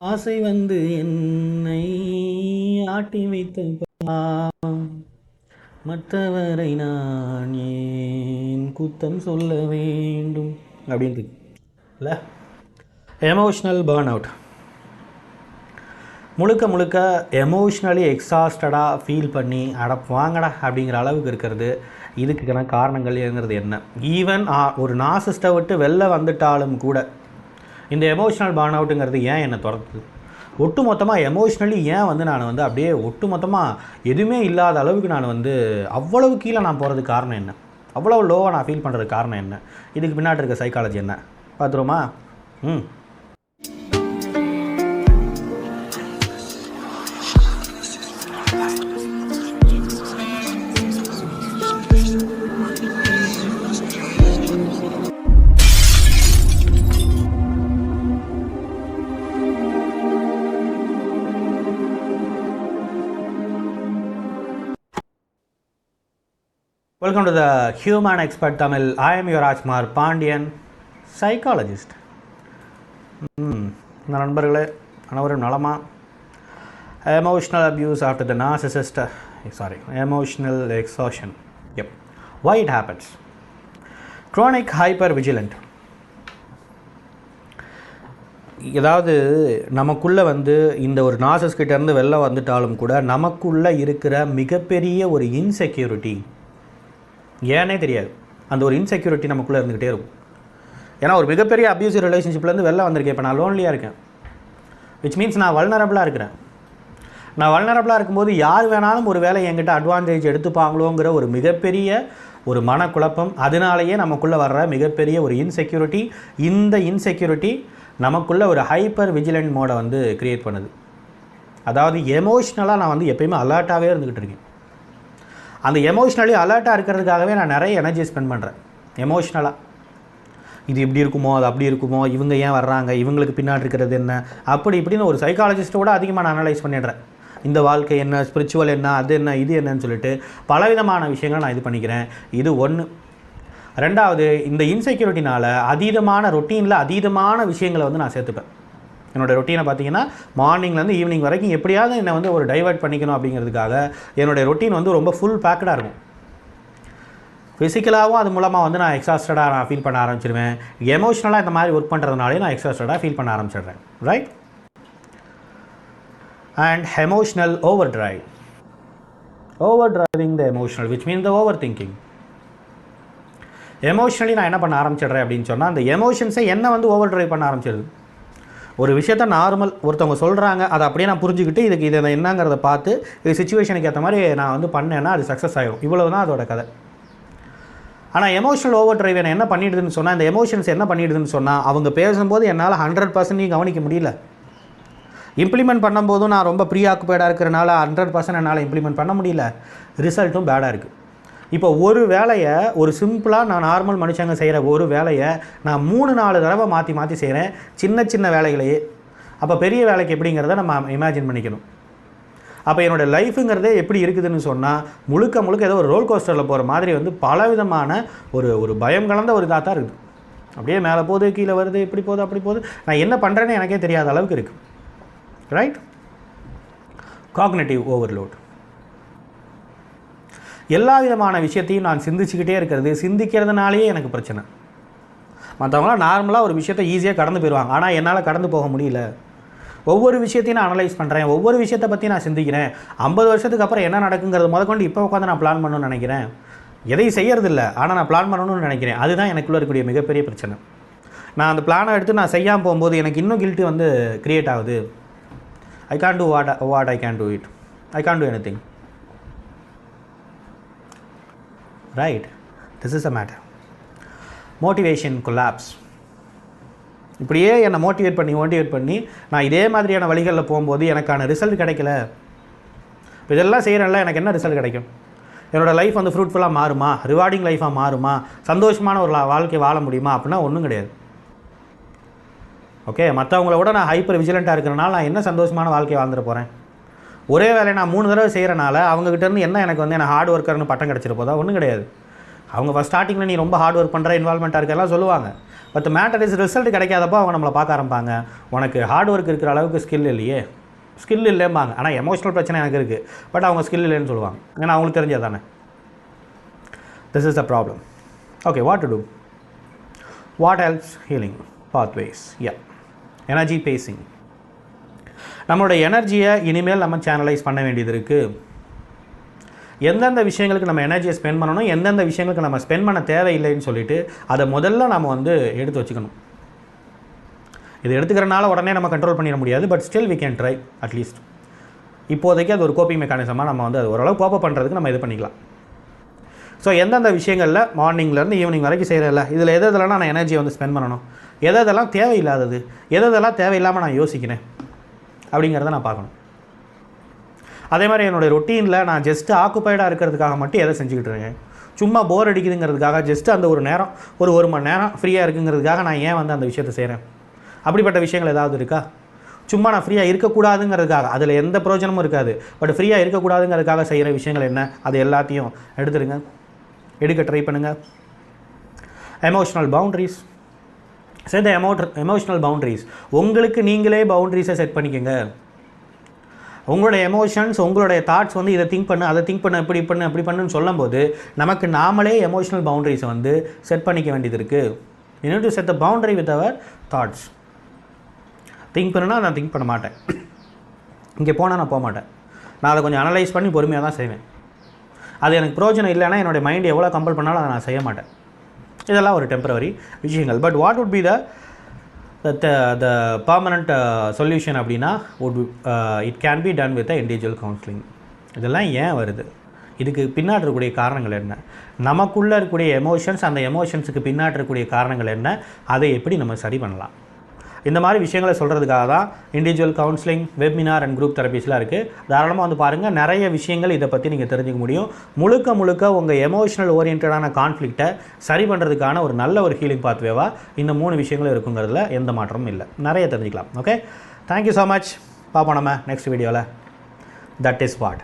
ஆசை வந்து என்னை ஆட்டி வைத்த மற்றவரை நான் ஏன் குத்தம் சொல்ல வேண்டும் அப்படின்ட்டு இல்லை. எமோஷ்னல் பேர்ன் அவுட் முழுக்க முழுக்க எமோஷ்னலி எக்ஸாஸ்டடாக ஃபீல் பண்ணி வாங்கடா அப்படிங்கிற அளவுக்கு இருக்கிறது. இதுக்கான காரணங்கள்ங்கிறது என்ன? ஈவன் ஒரு நாசிஸ்ட்டை விட்டு வெளில வந்துட்டாலும் கூட இந்த எமோஷ்னல் பேர்ன் அவுட்டுங்கிறது ஏன் என்னை துரத்துது? ஒட்டு மொத்தமாக எமோஷ்னலி ஏன் நான் அப்படியே ஒட்டு மொத்தமாக எதுவுமே இல்லாத அளவுக்கு நான் அவ்வளவு கீழே நான் போகிறதுக்கு காரணம் என்ன? அவ்வளோ லோவாக நான் ஃபீல் பண்ணுறதுக்கு காரணம் என்ன? இதுக்கு பின்னாடி இருக்க சைக்காலஜி என்ன பார்த்துருமா? Welcome to the Human Expert Tamil. I am your Rajkumar Pandian, psychologist. நண்பர்களே அனைவரும் நலமா? Emotional abuse after the narcissist, emotional exhaustion. Yep. Why it happens? Chronic hypervigilant. ஏதாவது நமக்குள்ளே இந்த ஒரு நார்சிஸ்கிட்டேருந்து வெளில வந்துட்டாலும் கூட நமக்குள்ளே இருக்கிற மிகப்பெரிய ஒரு இன்செக்யூரிட்டி ஏன்னே தெரியாது. அந்த ஒரு இன்செக்யூரிட்டி நமக்குள்ளே இருந்துக்கிட்டே இருக்கும். ஏன்னா ஒரு மிகப்பெரிய அப்யூசிவ் ரிலேஷன்ஷிப்லேருந்து வெளில வந்திருக்கேன். இப்போ நான் லோன்லியாக இருக்கேன், விச் மீன்ஸ் நான் வல்னரபிளாக இருக்கிறேன். நான் வல்னரபிளாக இருக்கும்போது யார் வேணாலும் ஒரு வேலை என்கிட்ட அட்வான்டேஜ் எடுத்துப்பாங்களோங்கிற ஒரு மிகப்பெரிய ஒரு மனக்குழப்பம், அதனாலேயே நமக்குள்ளே வர்ற மிகப்பெரிய ஒரு இன்செக்யூரிட்டி. இந்த இன்செக்யூரிட்டி நமக்குள்ளே ஒரு ஹைப்பர் விஜிலண்ட் மோடை க்ரியேட் பண்ணுது. அதாவது எமோஷ்னலாக நான் எப்போயுமே அலர்ட்டாகவே இருந்துக்கிட்டு இருக்கேன். அந்த எமோஷ்னலி அலர்ட்டாக இருக்கிறதுக்காகவே நான் நிறைய எனர்ஜி ஸ்பெண்ட் பண்ணுறேன். எமோஷ்னலாக இது இப்படி இருக்குமோ, அது அப்படி இருக்குமோ, இவங்க ஏன் வர்றாங்க, இவங்களுக்கு பின்னாடி இருக்கிறது என்ன, அப்படி இப்படின்னு ஒரு சைக்காலஜிஸ்ட்டோட அதிகமாக நான் அனலைஸ் பண்ணிடுறேன். இந்த வாழ்க்கை என்ன, ஸ்பிரிச்சுவல் என்ன, அது என்ன, இது என்னன்னு சொல்லிட்டு பலவிதமான விஷயங்கள் நான் இது பண்ணிக்கிறேன். இது ஒன்று. ரெண்டாவது, இந்த இன்செக்யூரிட்டினால் ரொட்டீனில் அதீதமான விஷயங்களை நான் சேர்த்துப்பேன். என்னோடய ரொட்டீனை பார்த்தீங்கன்னா மார்னிங்லேருந்து ஈவினிங் வரைக்கும் எப்படியாவது என்னை ஒரு டைவர்ட் பண்ணிக்கணும் அப்படிங்கிறதுக்காக என்னுடைய ரொட்டீன் ரொம்ப ஃபுல் பேக்கடாக இருக்கும். ஃபிசிக்கலாகவும் அது மூலமாக நான் எக்ஸாஸ்டடாக நான் ஃபீல் பண்ண ஆரம்பிச்சிடுவேன். எமோஷ்னலாக இந்த மாதிரி ஒர்க் பண்ணுறதுனாலே நான் எக்ஸாஸ்டடாக ஃபீல் பண்ண ஆரம்பிச்சிடுறேன். Right? And emotional over driving the emotional which mean the over thinking. Emotionally நான் என்ன பண்ண ஆரம்பிச்சிடுறேன் அப்படின்னு சொன்னால் அந்த எமோஷன்ஸை என்ன ஓவர் டிரைவ் பண்ண ஆரம்பிச்சிடுது. ஒரு விஷயத்த நார்மல் ஒருத்தவங்க சொல்கிறாங்க, அதை அப்படியே நான் புரிஞ்சுக்கிட்டு இதுக்கு இதை என்னங்கிறத பார்த்து இது சுச்சுவேஷனுக்கு ஏற்ற மாதிரி நான் பண்ணேன்னா அது சக்ஸஸ் ஆகிடும். இவ்வளவு தான் அதோட கதை. ஆனால் எமோஷனல் ஓவர் டிரைவ் என்ன பண்ணிடுதுன்னு சொன்னால், இந்த எமோஷன்ஸ் என்ன பண்ணிடுதுன்னு சொன்னால், அவங்க பேசும்போது என்னால் 100% கவனிக்க முடியல. இம்ப்ளிமெண்ட் பண்ணும்போதும் நான் ரொம்ப ப்ரீ ஆக்குபைடாக இருக்கிறனால 100% என்னால் இம்ப்ளிமெண்ட் பண்ண முடியல. ரிசல்ட்டும் பேடாக இருக்குது. இப்போ ஒரு வேலையை ஒரு சிம்பிளாக நான் நார்மல் மனுஷங்க செய்கிற ஒரு வேலையை நான் 3-4 தடவை மாற்றி செய்கிறேன், சின்ன சின்ன வேலைகளையே. அப்போ பெரிய வேலைக்கு எப்படிங்கிறத நம்ம இமேஜின் பண்ணிக்கணும். அப்போ என்னோடய லைஃபுங்கிறதே எப்படி இருக்குதுன்னு சொன்னால் முழுக்க ஏதோ ஒரு ரோல் கோஸ்டரில் போகிற மாதிரி பலவிதமான ஒரு பயம் கலந்த ஒரு இதாக தான் இருக்குது. அப்படியே மேலே போகுது, கீழே வருது, இப்படி போகுது, அப்படி போகுது. நான் என்ன பண்ணுறேன்னு எனக்கே தெரியாத அளவுக்கு இருக்குது. ரைட்? Cognitive overload. எல்லா விதமான விஷயத்தையும் நான் சிந்திச்சுக்கிட்டே இருக்கிறது. சிந்திக்கிறதுனாலேயே எனக்கு பிரச்சனை. மற்றவங்களாம் நார்மலாக ஒரு விஷயத்தை ஈஸியாக கடந்து போயிடுவாங்க, ஆனால் என்னால் கடந்து போக முடியல. ஒவ்வொரு விஷயத்தையும் நான் அனலைஸ் பண்ணுறேன், ஒவ்வொரு விஷயத்தை பற்றி நான் சிந்திக்கிறேன். 50 வருஷத்துக்கு அப்புறம் என்ன நடக்குங்கிறது முதற்கொண்டு இப்போ உட்காந்து நான் பிளான் பண்ணணும்னு நினைக்கிறேன். எதையும் செய்யறதில்லை, ஆனால் நான் பிளான் பண்ணணும்னு நினைக்கிறேன். அதுதான் எனக்குள்ளே இருக்கக்கூடிய மிகப்பெரிய பிரச்சனை. நான் அந்த பிளானை எடுத்து நான் செய்யாமல் போகும்போது எனக்கு இன்னும் கில்ட்டு க்ரியேட் ஆகுது. I can't do what I can do it. I can't do anything. Right? This is a matter. Motivation collapse. இப்படியே என்னை மோட்டிவேட் பண்ணி நான் இதே மாதிரியான வழிகளில் போகும்போது எனக்கான ரிசல்ட் கிடைக்கல. இப்போ இதெல்லாம் செய்கிறேன்ல, எனக்கு என்ன ரிசல்ட் கிடைக்கும்? என்னோடய லைஃப் ஃப்ரூட்ஃபுல்லாக மாறுமா? ரிவார்டிங் லைஃபாக மாறுமா? சந்தோஷமான ஒரு வாழ்க்கை வாழ முடியுமா? அப்படின்னா ஒன்றும் கிடையாது. ஓகே, மற்றவங்கள விட நான் ஹைப்பர் விஜிலண்ட்டாக இருக்கிறனால நான் என்ன சந்தோஷமான வாழ்க்கையை வாழ்ந்துட போகிறேன்? ஒரே வேலையை நான் 3 தடவை செய்கிறனால அவங்ககிட்டேருந்து என்ன எனக்கு என்ன ஹார்ட் ஒர்க்கர்னு பட்டம் கிடச்சிட்டு போதா? ஒன்றும் கிடையாது. அவங்க ஃபஸ்ட் ஸ்டார்டிங்கில் நீ ரொம்ப ஹார்ட் ஒர்க் பண்ணுற இன்வால்மெண்ட்டாக இருக்கலாம் சொல்லுவாங்க. பட் மேட்டர் இஸ் ரிசல்ட் கிடைக்காதப்போ அவங்க நம்மளை பார்க்க ஆரம்பிப்பாங்க, உனக்கு ஹார்ட் ஒர்க் இருக்கிற அளவுக்கு ஸ்கில் இல்லையே, ஸ்கில் இல்லைம்பாங்க. ஆனால் எமோஷனல் பிரச்சனை எனக்கு இருக்குது, பட் அவங்க ஸ்கில் இல்லைன்னு சொல்லுவாங்க. ஏன்னா அவங்களுக்கு தெரிஞ்சது தானே. This is the problem. Okay, what to do? What helps healing pathways? Energy pacing. நம்மளோட எனர்ஜியை இனிமேல் நம்ம சேனலைஸ் பண்ண வேண்டியது இருக்குது. எந்தெந்த விஷயங்களுக்கு நம்ம எனர்ஜியை ஸ்பெண்ட் பண்ணணும், எந்தெந்த விஷயங்களுக்கு நம்ம ஸ்பெண்ட் பண்ண தேவையில்லைன்னு சொல்லிவிட்டு அதை முதல்ல நம்ம வந்து எடுத்து வச்சுக்கணும். இது எடுத்துக்கிறனால உடனே நம்ம கண்ட்ரோல் பண்ணிட முடியாது, but still we can try at least. இப்போதைக்கு அது ஒரு கோப்பிங் மெக்கானிசமாக நம்ம வந்து அது ஓரளவு கோப்ப பண்ணுறதுக்கு நம்ம இது பண்ணிக்கலாம். ஸோ எந்தெந்த விஷயங்களில் மார்னிங்லேருந்து ஈவினிங் வரைக்கும் செய்கிறதில்ல, இதில் எதெல்லாம் நான் எனர்ஜியை வந்து ஸ்பெண்ட் பண்ணணும், எதெல்லாம் தேவையில்லாதது, எதெல்லாம் தேவையில்லாமல் நான் யோசிக்கிறேன் அப்படிங்கிறத நான் பார்க்கணும். அதே மாதிரி என்னுடைய ரொட்டீனில் நான் ஜஸ்ட்டு ஆக்குப்பைடாக இருக்கிறதுக்காக மட்டும் எதை செஞ்சுக்கிட்டு இருக்கேன், சும்மா போர் அடிக்குதுங்கிறதுக்காக ஜஸ்ட்டு அந்த ஒரு நேரம் ஒரு மணி நேரம் ஃப்ரீயாக இருக்குங்கிறதுக்காக நான் ஏன் வந்து அந்த விஷயத்தை செய்கிறேன்? அப்படிப்பட்ட விஷயங்கள் ஏதாவது இருக்கா? சும்மா நான் ஃப்ரீயாக இருக்கக்கூடாதுங்கிறதுக்காக, அதில் எந்த பிரயோஜனமும் இருக்காது, பட் ஃப்ரீயாக இருக்கக்கூடாதுங்கிறதுக்காக செய்கிற விஷயங்கள் என்ன, அது எல்லாத்தையும் எடுத்துருங்க, எடுக்க ட்ரை பண்ணுங்கள். Emotional boundaries. Set emotional boundaries. உங்களுக்கு நீங்களே பவுண்ட்ரிஸை செட் பண்ணிக்கோங்க. உங்களுடைய எமோஷன்ஸ், உங்களுடைய தாட்ஸ் வந்து இதை திங்க் பண்ணு, அதை திங்க் பண்ணு, இப்படி பண்ணு, அப்படி பண்ணுன்னு சொல்லும்போது நமக்கு நாமளே எமோஷ்னல் பவுண்ட்ரிஸை வந்து செட் பண்ணிக்க வேண்டியது இருக்குது. You need to set the boundary with our thoughts. Think பண்ணுன்னா நான் திங்க் பண்ண மாட்டேன், இங்கே போனால் நான் போக மாட்டேன், நான் அதை கொஞ்சம் அனலைஸ் பண்ணி பொறுமையாக தான் செய்வேன். அது எனக்கு பிரயோஜனம் இல்லைன்னா என்னுடைய மைண்டு எவ்வளோ கம்பல் பண்ணாலும் அதை நான் செய்ய மாட்டேன். இதெல்லாம் ஒரு டெம்பரவரி விஷயங்கள். But what would be the permanent solution அப்படின்னா it can be done with individual counselling. இதெல்லாம் ஏன் வருது, இதுக்கு பின்னாடி இருக்கக்கூடிய காரணங்கள் என்ன, நமக்குள்ளே இருக்கக்கூடிய எமோஷன்ஸ், அந்த எமோஷன்ஸுக்கு பின்னாடி இருக்கக்கூடிய காரணங்கள் என்ன, அதை எப்படி நம்ம சரி பண்ணலாம், இந்த மாதிரி விஷயங்களை சொல்கிறதுக்காக தான் individual counselling, webinar and group தெரபிஸ்லாம் இருக்குது. தாராளமாக வந்து பாருங்கள், நிறைய விஷயங்கள் இதை பற்றி நீங்கள் தெரிஞ்சுக்க முடியும். முழுக்க உங்கள் எமோஷனல் ஓரியன்டான கான்ஃப்ளிக்ட்டை சரி பண்ணுறதுக்கான ஒரு நல்ல ஒரு ஹீலிங் பாத்வேவாக இந்த 3 விஷயங்களும் இருக்குங்கிறதுல எந்த மாற்றமும் இல்லை. நிறைய தெரிஞ்சுக்கலாம். Okay, thank you so much. பார்ப்போம் நம்ம நெக்ஸ்ட் வீடியோவில். That is what.